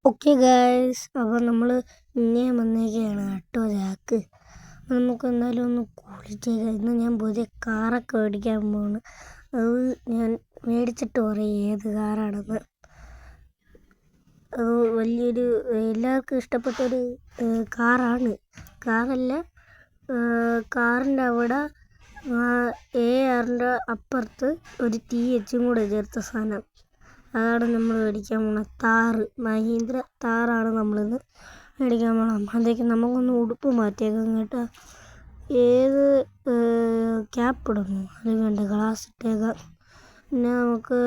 Okay guys, അപ്പോൾ നമ്മൾ ഇനിയും വന്നേക്കുകയാണ് കേട്ടോ ചാക്ക്. അപ്പോൾ നമുക്ക് എന്തായാലും ഒന്ന് കുളിച്ചേക്കാം. ഇന്ന് ഞാൻ പുതിയ കാറൊക്കെ മേടിക്കാൻ പോവാണ്. അത് ഞാൻ മേടിച്ചിട്ട് പറയും ഏത് കാറാണെന്ന്. അത് വലിയൊരു എല്ലാവർക്കും ഇഷ്ടപ്പെട്ടൊരു കാറാണ്. കാറല്ല, കാറിൻ്റെ അവിടെ AR-ൻ്റെ അപ്പുറത്ത് ഒരു TH കൂടെ ചേർത്ത സാധനം. അതാണ് നമ്മൾ മേടിക്കാൻ പോണത്. താറ്, മഹീന്ദ്ര താറാണ് നമ്മളിന്ന് മേടിക്കാൻ പോകണം. അപ്പോഴത്തേക്കും നമുക്കൊന്ന് ഉടുപ്പ് മാറ്റിയേക്കാം കേട്ടോ. ഏത് ക്യാപ്പ് ഇടണോ? അത് വേണ്ട, ഗ്ലാസ് ഇട്ടേക്കാം. പിന്നെ നമുക്ക്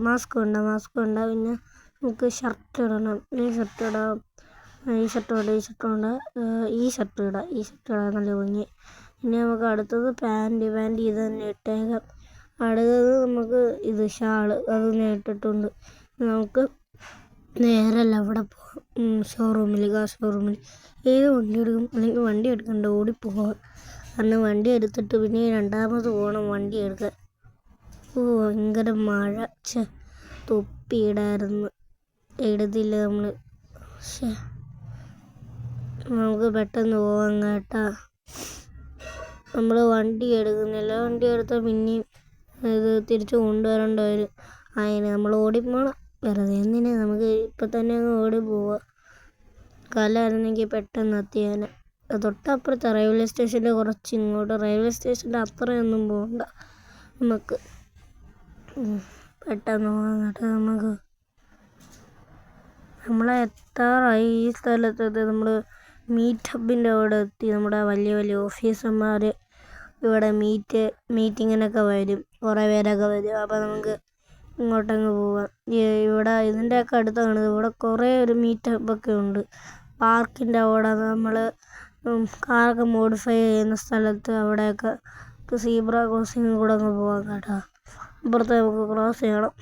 മാസ്ക് വേണ്ട. പിന്നെ നമുക്ക് ഷർട്ട് ഇടണം. ഈ ഷർട്ട് ഇടാം, ഈ ഷർട്ട് ഇടാം നല്ല ഭംഗി. പിന്നെ നമുക്ക് അടുത്തത് പാൻറ് ഇത് തന്നെ ഇട്ടേക്കാം. അടുത്തത് നമുക്ക് ഇത് ഷാള്, അത് ഞാൻ ഇട്ടിട്ടുണ്ട്. നമുക്ക് നേരെ അവിടെ പോകാം, കാർ ഷോറൂമിൽ. ഏത് വണ്ടി എടുക്കും? അല്ലെങ്കിൽ വണ്ടി എടുക്കണ്ട, ഓടിപ്പോകാം. കാരണം വണ്ടി എടുത്തിട്ട് പിന്നെ രണ്ടാമത് പോകണം വണ്ടി എടുക്കാൻ. ഭയങ്കര മഴ. തൊപ്പിയിടായിരുന്നു, എടുത്തില്ല നമ്മൾ. നമുക്ക് പെട്ടെന്ന് പോകാം കേട്ടാ. നമ്മൾ വണ്ടി എടുക്കുന്നില്ല. വണ്ടി എടുത്താൽ പിന്നെയും ഇത് തിരിച്ച് കൊണ്ടുവരേണ്ടി വരും. അതിന് നമ്മൾ ഓടിപ്പോണം. വെറുതെ എന്തിനാ, നമുക്ക് ഇപ്പം തന്നെ അങ്ങ് ഓടി പോവാം. കാലായിരുന്നെങ്കിൽ പെട്ടെന്ന് എത്തിയാൽ. തൊട്ടപ്പുറത്തെ റെയിൽവേ സ്റ്റേഷൻ്റെ കുറച്ച് ഇങ്ങോട്ട്, റെയിൽവേ സ്റ്റേഷൻ്റെ അത്രയൊന്നും പോകണ്ട. നമുക്ക് പെട്ടെന്ന് പോകാൻ കേട്ടോ. നമ്മളെ എത്താറായി ഈ സ്ഥലത്തെത്തി. നമ്മൾ മീറ്റ് ഹബിൻ്റെ അവിടെ എത്തി. നമ്മുടെ വലിയ വലിയ ഓഫീസർമാർ ഇവിടെ മീറ്റിങ്ങിനൊക്കെ വരും, കുറേ പേരൊക്കെ വരും. അപ്പോൾ നമുക്ക് ഇങ്ങോട്ടങ്ങ് പോവാം. ഇവിടെ ഇതിൻ്റെയൊക്കെ അടുത്താണ്. ഇവിടെ കുറേ ഒരു മീറ്റ് ഹബ്ബൊക്കെ ഉണ്ട്. പാർക്കിൻ്റെ അവിടെ നമ്മൾ കാറൊക്കെ മോഡിഫൈ ചെയ്യുന്ന സ്ഥലത്ത് അവിടെയൊക്കെ സീബ്ര ക്രോസിങ് കൂടെ അങ്ങ് പോകാം കേട്ടോ. അപ്പുറത്ത് നമുക്ക് ക്രോസ് ചെയ്യണം.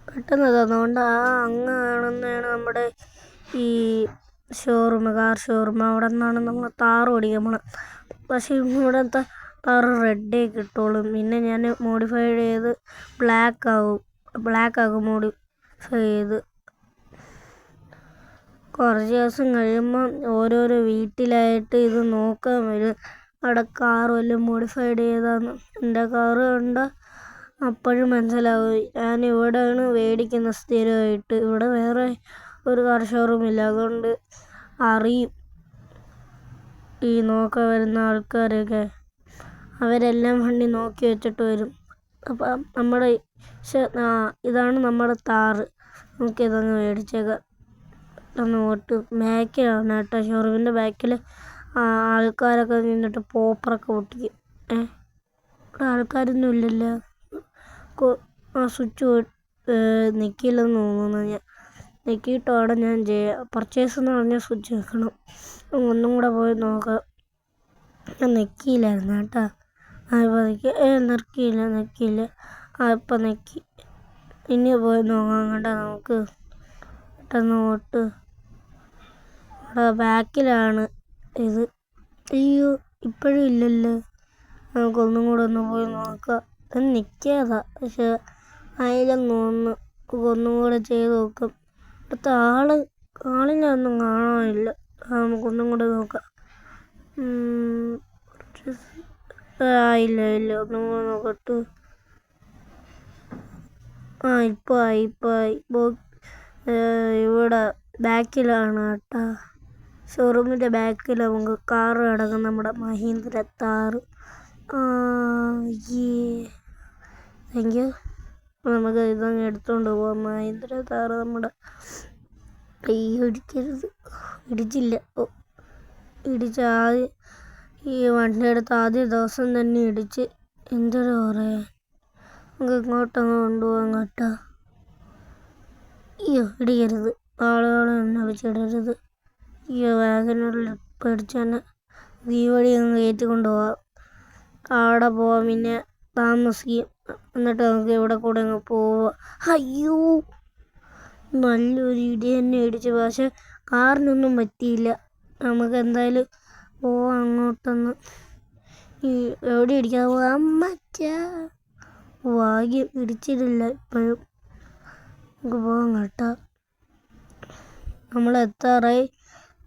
പെട്ടെന്ന് തന്നുകൊണ്ട് അങ്ങ് കാണുന്നതാണ് നമ്മുടെ ഈ ഷോറൂം, കാർ ഷോറൂം. അവിടെ നിന്നാണ് നമ്മൾ താറ് ഓടിക്കാൻ പോകണം. പക്ഷേ ഇവിടുത്തെ താറ് റെഡേ കിട്ടുള്ളൂ. പിന്നെ ഞാൻ മോഡിഫൈ ചെയ്ത് ബ്ലാക്ക് ആകും മോഡിഫൈ ചെയ്ത്. കുറച്ച് ദിവസം കഴിയുമ്പം ഓരോരോ വീട്ടിലായിട്ട് ഇത് നോക്കാൻ വരും. അവിടെ കാർ വല്ലതും മോഡിഫൈഡ് ചെയ്താന്ന് എൻ്റെ കാറ് കണ്ട അപ്പോഴും മനസ്സിലാവും. ഞാൻ ഇവിടെയാണ് മേടിക്കുന്നത് സ്ഥിരമായിട്ട്. ഇവിടെ വേറെ ഒരു കാർ ഷോറൂമില്ല, അതുകൊണ്ട് അറിയും ഈ നോക്കാൻ വരുന്ന ആൾക്കാരൊക്കെ. അവരെല്ലാം വണ്ടി നോക്കി വെച്ചിട്ട് വരും. അപ്പം നമ്മുടെ ഇതാണ് നമ്മുടെ താറ്. നമുക്കിതങ്ങ് മേടിച്ചേക്കാം. ഒന്ന് ഓട്ട് ബാക്കിലാണ് കേട്ടോ. ഷോറൂമിൻ്റെ ബാക്കിൽ ആൾക്കാരൊക്കെ നിന്നിട്ട് പോപ്പറൊക്കെ പൊട്ടിക്കും. ഇവിടെ ആൾക്കാരൊന്നും ഇല്ലല്ലോ. സ്വിച്ച് നിൽക്കില്ലെന്ന് തോന്നുന്നു. ഞാൻ നിൽക്കിയിട്ടോടെ ഞാൻ പർച്ചേസ് എന്ന് പറഞ്ഞാൽ സ്വിച്ച് വെക്കണം. ഒന്നും കൂടെ പോയി നോക്കാം. ഞാൻ നിൽക്കിയില്ലായിരുന്നു കേട്ടോ. ഇപ്പോൾ നിൽക്കിയില്ല. ഇപ്പം നിൽക്കി. ഇനി പോയി നോക്കാം കേട്ടോ. നമുക്ക് പെട്ടെന്ന് ഓട്ട്. ഇവിടെ ബാക്കിലാണ് ഇത്. അയ്യോ, ഇപ്പോഴും ഇല്ലല്ലോ. നമുക്കൊന്നും കൂടെ ഒന്ന് പോയി നോക്കാം. അത് നിൽക്കാതാ, പക്ഷെ ആയില്ലെന്ന് തോന്നുന്നു. ഒന്നും കൂടെ ചെയ്ത് നോക്കാം. അടുത്ത ആളിനെ ഒന്നും കാണാനില്ല. നമുക്കൊന്നും കൂടെ നോക്കാം. ഇല്ല, ഒന്നും കൂടെ നോക്കട്ടെ. ഇപ്പോൾ ആയി. ഇവിടെ ബാക്കിലാണ് കേട്ടോ. ഷോറൂമിൻ്റെ ബാക്കിൽ നമുക്ക് കാറ് കിടക്കും, നമ്മുടെ മഹീന്ദ്ര താറ്. Thank you. നമുക്ക് ഇതങ്ങ് എടുത്തുകൊണ്ട് പോവാം. മഹീന്ദ്ര താറ് നമ്മുടെ ഇടിക്കരുത്. ഇടിച്ചില്ല. ആദ്യം ഈ വണ്ടി എടുത്ത് ആദ്യ ദിവസം തന്നെ ഇടിച്ച്. എന്തൊരു പറയാൻ. നമുക്ക് ഇങ്ങോട്ടങ്ങ് കൊണ്ടുപോകാം കേട്ടോ. ഇടിക്കരുത്. ആളുകളെ തന്നെ വെച്ചിടരുത്. വാഗനുള്ളിൽ പേടിച്ച് തന്നെ ഈ വഴി അങ്ങ് കയറ്റി കൊണ്ടുപോകാം. അവിടെ പോവാം, പിന്നെ താമസിക്കും. എന്നിട്ട് നമുക്ക് ഇവിടെ കൂടെ അങ്ങ് പോവാം. അയ്യോ, നല്ലൊരു ഇടി തന്നെ ഇടിച്ചു. പക്ഷെ കാറിനൊന്നും പറ്റിയില്ല. നമുക്ക് എന്തായാലും പോവാം അങ്ങോട്ടൊന്ന്. എവിടെ ഇടിക്കാതെ പോകാം. ഭാഗ്യം ഇടിച്ചിട്ടില്ല ഇപ്പോഴും. നമുക്ക് പോകാം കേട്ടോ. നമ്മൾ എത്താറായി.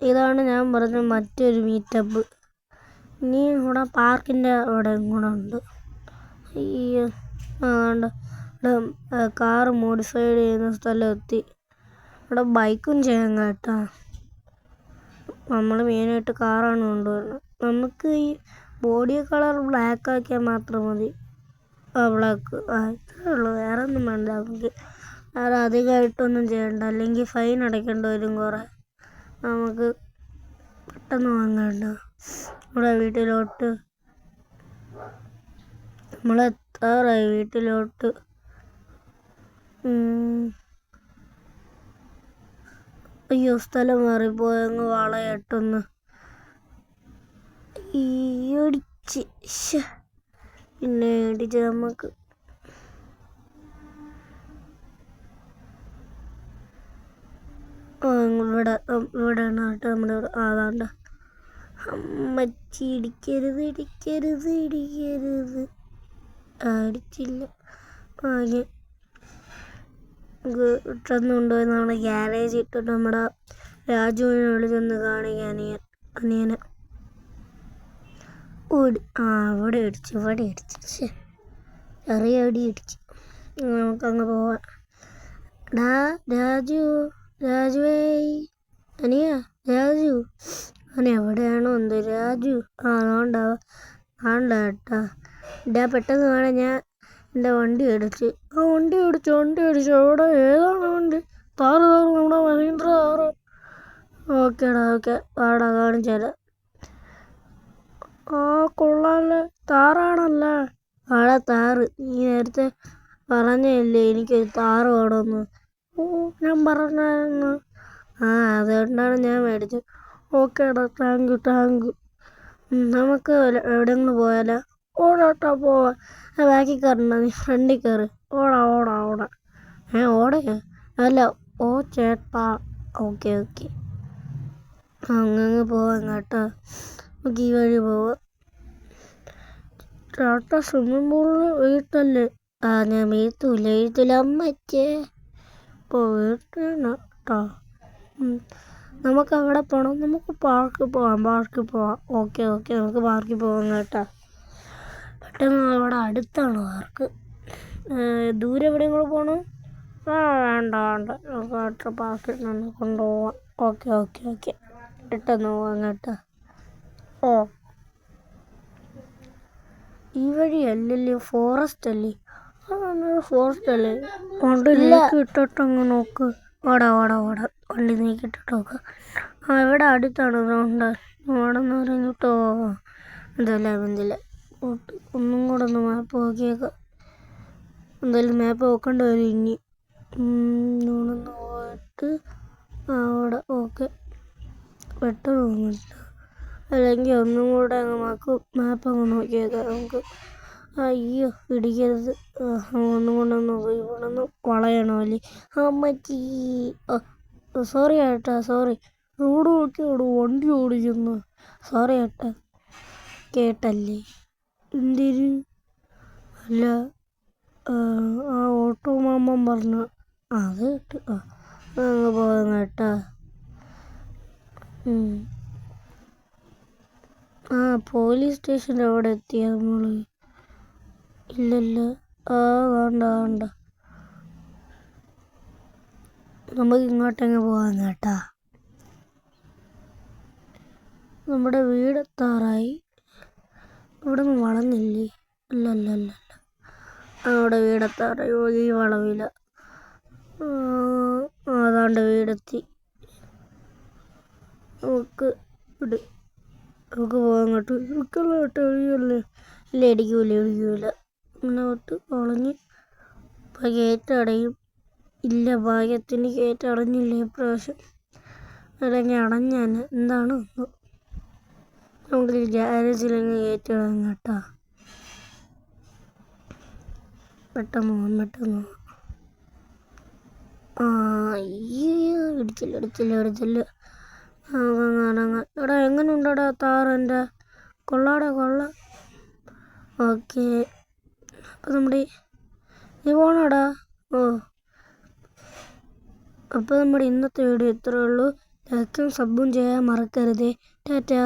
ഇതാണ് ഞാൻ പറഞ്ഞ മറ്റൊരു മീറ്റപ്പ്. ഇനി ഇവിടെ പാർക്കിൻ്റെ അവിടെ കൂടെ ഉണ്ട്. ഈ അതുകൊണ്ട് ഇവിടെ കാറ് മോഡിഫൈഡ് ചെയ്യുന്ന സ്ഥലം എത്തി. ഇവിടെ ബൈക്കും ചെയ്യാൻ കേട്ടോ. നമ്മൾ മെയിനായിട്ട് കാറാണ് കൊണ്ടുവരുന്നത്. നമുക്ക് ഈ ബോഡി കളർ ബ്ലാക്ക് ആക്കിയാൽ മാത്രം മതി. ബ്ലാക്ക് ഇത്രേ ഉള്ളൂ, വേറെ ഒന്നും വേണ്ട. നമുക്ക് വേറെ അധികമായിട്ടൊന്നും ചെയ്യണ്ട, അല്ലെങ്കിൽ ഫൈൻ അടയ്ക്കേണ്ടി വരും കുറേ. നമുക്ക് പെട്ടെന്ന് വാങ്ങണ്ട. ഇവിടെ വീട്ടിലോട്ട് നമ്മളെത്താറായി. വീട്ടിലോട്ട് അയ്യോ, സ്ഥലം മാറിപ്പോയങ്ങ് വളയട്ടൊന്ന് ഇടിച്ച്. പിന്നെ ഇടിച്ച് നമുക്ക് ഇവിടെയാണ് കേട്ടോ നമ്മുടെ ഇവിടെ. അതാണ്ട് അമ്മച്ചി ഇടിക്കരുത് ഇടിക്കരുത് ഇടിക്കരുത്. അടിച്ചില്ല. ഞാൻ പെട്ടെന്ന് കൊണ്ടുപോയി നമ്മുടെ ഗ്യാരേജ് ഇട്ടിട്ട് നമ്മുടെ രാജുവിനെ വിളിച്ചൊന്ന് കാണിക്കാൻ അനിയനെ. ഇവിടെ ഇടിച്ചു, ഇവിടെ ഇടിച്ചു. ചെറിയ അടി ഇടിച്ചു. നമുക്കങ്ങ് പോവാം. രാജുവേ, അനിയ രാജു, എവിടെയാണോ എന്ത് രാജു? കേട്ടാ. പെട്ടെന്ന് വേണം. ഞാൻ എൻ്റെ വണ്ടി അടിച്ച്. വണ്ടി അടിച്ചു. എവിടെ? ഏതാണ് വണ്ടി? താറ് നമ്മുടെ മഹീന്ദ്ര താറ്. ഓക്കേടാ, ഓക്കെ. വാടാ, കാണിച്ചു തരാം. കൊള്ളാല്ലേ, താറാണല്ലേ? താറ്. നീ നേരത്തെ പറഞ്ഞല്ലേ എനിക്കൊരു താറ് വേണമെന്ന്. ഞാൻ പറഞ്ഞായിരുന്നു. അതുകൊണ്ടാണ് ഞാൻ മേടിച്ചത്. ഓക്കേടാ, താങ്ക് യു. നമുക്ക് എവിടെയെങ്കിലും പോയാലോ? ഓടാട്ടാ, പോവാ. ബാക്കിൽ കയറണ്ട, നീ ഫ്രണ്ടിൽ കയറി. ഓടാ. ഓടയോ? അല്ല, ഓ ചേട്ടാ. ഓക്കെ. അങ്ങ് പോവാം കേട്ടോ. നമുക്ക് ഈ വഴി പോവാം. ചേട്ടാ, സ്വിമ്മിംഗ് പൂളിൽ വീട്ടല്ലേ? ഞാൻ വീഴ്ത്തൂല അമ്മച്ചേ. ഇപ്പോൾ വീട്ടാണ് കേട്ടോ. നമുക്ക് അവിടെ പോകണം. നമുക്ക് പാർക്കിൽ പോവാം. ഓക്കെ. നമുക്ക് പാർക്കിൽ പോവാം കേട്ടോ. പെട്ടെന്ന് അവിടെ അടുത്താണ് പാർക്ക്. ദൂരെ എവിടെയും കൂടെ പോകണം? വേണ്ട. നമുക്ക് പാർക്കിൽ നിന്ന് കൊണ്ടുപോവാം. ഓക്കെ. പെട്ടെന്ന് പോവാം കേട്ടോ. ഈ വഴി അല്ലല്ലോ, ഫോറസ്റ്റ് അല്ലേ? ഫോറസ്റ്റ് അല്ലേ? വണ്ടി നീക്കിയിട്ടിട്ടങ്ങ് നോക്ക്. ഓടാ. വണ്ടി നീക്കിയിട്ടിട്ട് നോക്ക്. ഇവിടെ അടുത്താണ് ഗ്രൗണ്ട്. അവിടെ നിന്ന് പറഞ്ഞിട്ടോ എന്തില്ല. ഒന്നും കൂടെ ഒന്ന് മാപ്പ് നോക്കിയേക്കാം. എന്തായാലും മാപ്പ് നോക്കേണ്ടി വരും ഇനി. ഒന്ന് പോയിട്ട് അവിടെ. ഓക്കെ, പെട്ടെന്ന് തോന്നിട്ട്. അല്ലെങ്കിൽ ഒന്നും കൂടെ അങ്ങ് മാപ്പ് അങ്ങ് നോക്കിയേക്കാം നമുക്ക്. അയ്യോ, ഇടിക്കരുത്. ഒന്നും കൊണ്ടൊന്ന് ഇവിടൊന്ന് വളയണമല്ലേ? അമ്മച്ചി, സോറി ഏട്ടാ, സോറി. റോഡ് നോക്കിയോട് വണ്ടി ഓടിക്കുന്നു. സോറി ഏട്ടാ. കേട്ടല്ലേ? എന്തിന്? അല്ല, ഓട്ടോ മാമൻ പറഞ്ഞു. അത് കേട്ട്. അങ്ങ് പോകാം കേട്ടാ. പോലീസ് സ്റ്റേഷൻ്റെ അവിടെ എത്തിയ നമ്മള്? ഇല്ലല്ലോ. വേണ്ട. നമുക്ക് ഇങ്ങോട്ടങ്ങ് പോകാം കേട്ടാ. നമ്മുടെ വീടെത്താറായി. ഇവിടെ നിന്ന് വളഞ്ഞില്ലേ? അല്ല. അവിടെ വീടെത്താറായി. ഈ വളവില. അതാണ്ട് വീടെത്തി. നമുക്ക് പോകാൻ കേട്ടോ. എളിയല്ലേ? ഇല്ല, ഇടിക്കൂല. മുന്നോട്ട് വളഞ്ഞ് ഗേറ്റ് അടയും. ഇല്ല, ഭാഗ്യത്തിന് ഗേറ്റ് അടഞ്ഞില്ല ഇപ്രാവശ്യം. അല്ലെങ്കിൽ അടഞ്ഞാണ്. എന്താണ് നമുക്ക് ഗ്യാരേജിലങ്ങ് ഗേറ്റ് ഇടാൻ കേട്ടാ. പെട്ടെന്ന് പോകാം. ഇടിച്ചില്ല. എടാ, എങ്ങനെയുണ്ടടാ താറെൻ്റെ? കൊള്ളാം. ഓക്കെ. അപ്പം നമ്മുടെ നീ പോണടാ. അപ്പോൾ നമ്മുടെ ഇന്നത്തെ വീഡിയോ ഇത്രയേ ഉള്ളൂ. ലൈക്കും സബ്ബും ചെയ്യാൻ മറക്കരുതേ. ടാറ്റാ.